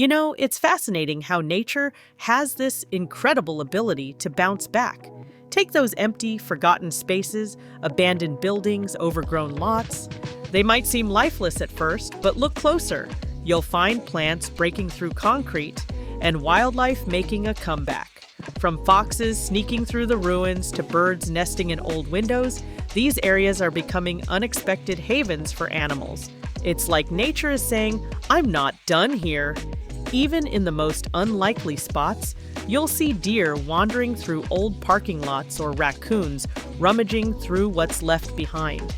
It's fascinating how nature has this incredible ability to bounce back. Take those empty, forgotten spaces, abandoned buildings, overgrown lots. They might seem lifeless at first, but look closer. You'll find plants breaking through concrete and wildlife making a comeback. From foxes sneaking through the ruins to birds nesting in old windows, these areas are becoming unexpected havens for animals. It's like nature is saying, "I'm not done here." Even in the most unlikely spots, you'll see deer wandering through old parking lots or raccoons rummaging through what's left behind.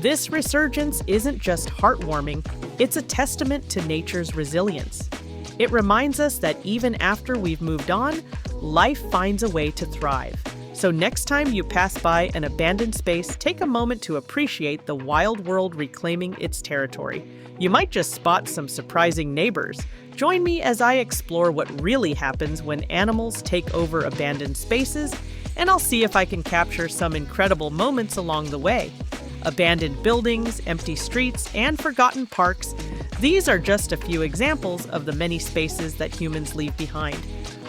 This resurgence isn't just heartwarming, it's a testament to nature's resilience. It reminds us that even after we've moved on, life finds a way to thrive. So next time you pass by an abandoned space, take a moment to appreciate the wild world reclaiming its territory. You might just spot some surprising neighbors. Join me as I explore what really happens when animals take over abandoned spaces, and I'll see if I can capture some incredible moments along the way. Abandoned buildings, empty streets, and forgotten parks, these are just a few examples of the many spaces that humans leave behind.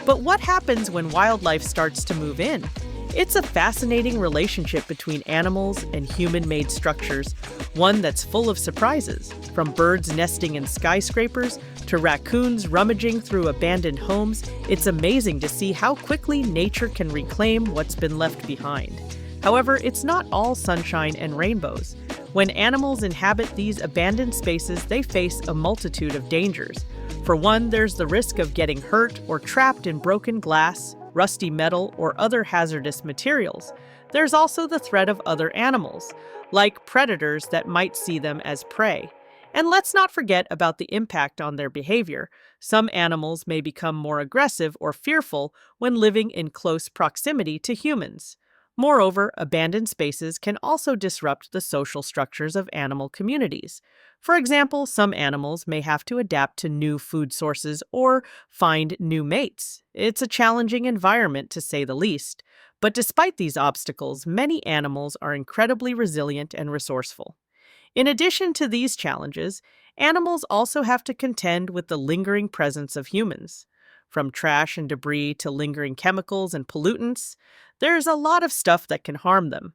But what happens when wildlife starts to move in? It's a fascinating relationship between animals and human-made structures, one that's full of surprises, from birds nesting in skyscrapers to raccoons rummaging through abandoned homes. It's amazing to see how quickly nature can reclaim what's been left behind. However, it's not all sunshine and rainbows. When animals inhabit these abandoned spaces, they face a multitude of dangers. For one, there's the risk of getting hurt or trapped in broken glass, rusty metal, or other hazardous materials. There's also the threat of other animals, like predators that might see them as prey. And let's not forget about the impact on their behavior. Some animals may become more aggressive or fearful when living in close proximity to humans. Moreover, abandoned spaces can also disrupt the social structures of animal communities. For example, some animals may have to adapt to new food sources or find new mates. It's a challenging environment, to say the least. But despite these obstacles, many animals are incredibly resilient and resourceful. In addition to these challenges, animals also have to contend with the lingering presence of humans. From trash and debris to lingering chemicals and pollutants, there's a lot of stuff that can harm them.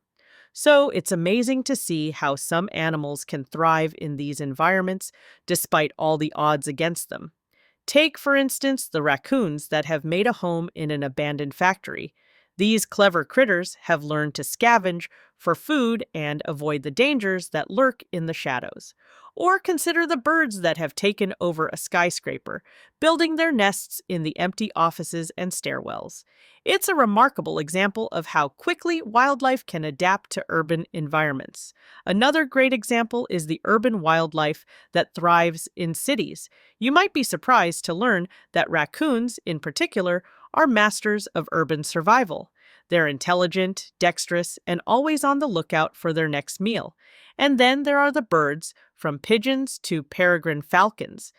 So it's amazing to see how some animals can thrive in these environments despite all the odds against them. Take, for instance, the raccoons that have made a home in an abandoned factory. These clever critters have learned to scavenge for food and avoid the dangers that lurk in the shadows. Or consider the birds that have taken over a skyscraper, building their nests in the empty offices and stairwells. It's a remarkable example of how quickly wildlife can adapt to urban environments. Another great example is the urban wildlife that thrives in cities. You might be surprised to learn that raccoons, in particular, are masters of urban survival. They're intelligent, dexterous, and always on the lookout for their next meal. And then there are the birds, from pigeons to peregrine falcons,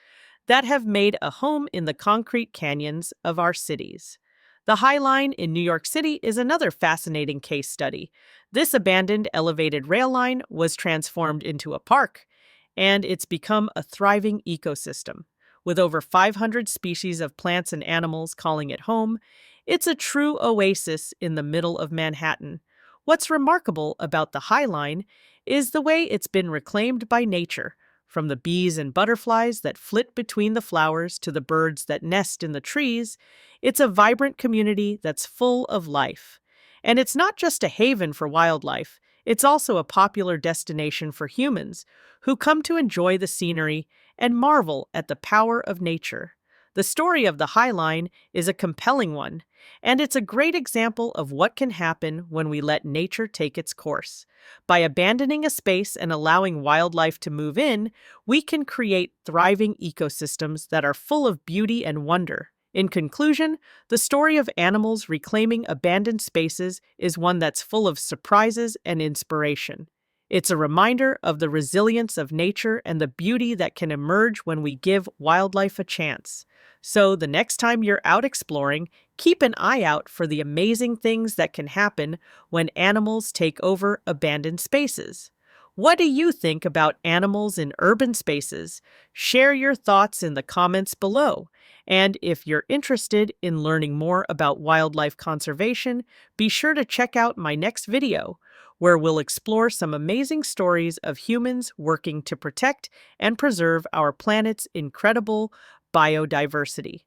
that have made a home in the concrete canyons of our cities. The High Line in New York City is another fascinating case study. This abandoned elevated rail line was transformed into a park, and it's become a thriving ecosystem. With over 500 species of plants and animals calling it home, it's a true oasis in the middle of Manhattan. What's remarkable about the High Line is the way it's been reclaimed by nature, from the bees and butterflies that flit between the flowers to the birds that nest in the trees. It's a vibrant community that's full of life. And it's not just a haven for wildlife, it's also a popular destination for humans who come to enjoy the scenery and marvel at the power of nature. The story of the High Line is a compelling one, and it's a great example of what can happen when we let nature take its course. By abandoning a space and allowing wildlife to move in, we can create thriving ecosystems that are full of beauty and wonder. In conclusion, the story of animals reclaiming abandoned spaces is one that's full of surprises and inspiration. It's a reminder of the resilience of nature and the beauty that can emerge when we give wildlife a chance. So the next time you're out exploring, keep an eye out for the amazing things that can happen when animals take over abandoned spaces. What do you think about animals in urban spaces? Share your thoughts in the comments below. And if you're interested in learning more about wildlife conservation, be sure to check out my next video, where we'll explore some amazing stories of humans working to protect and preserve our planet's incredible biodiversity.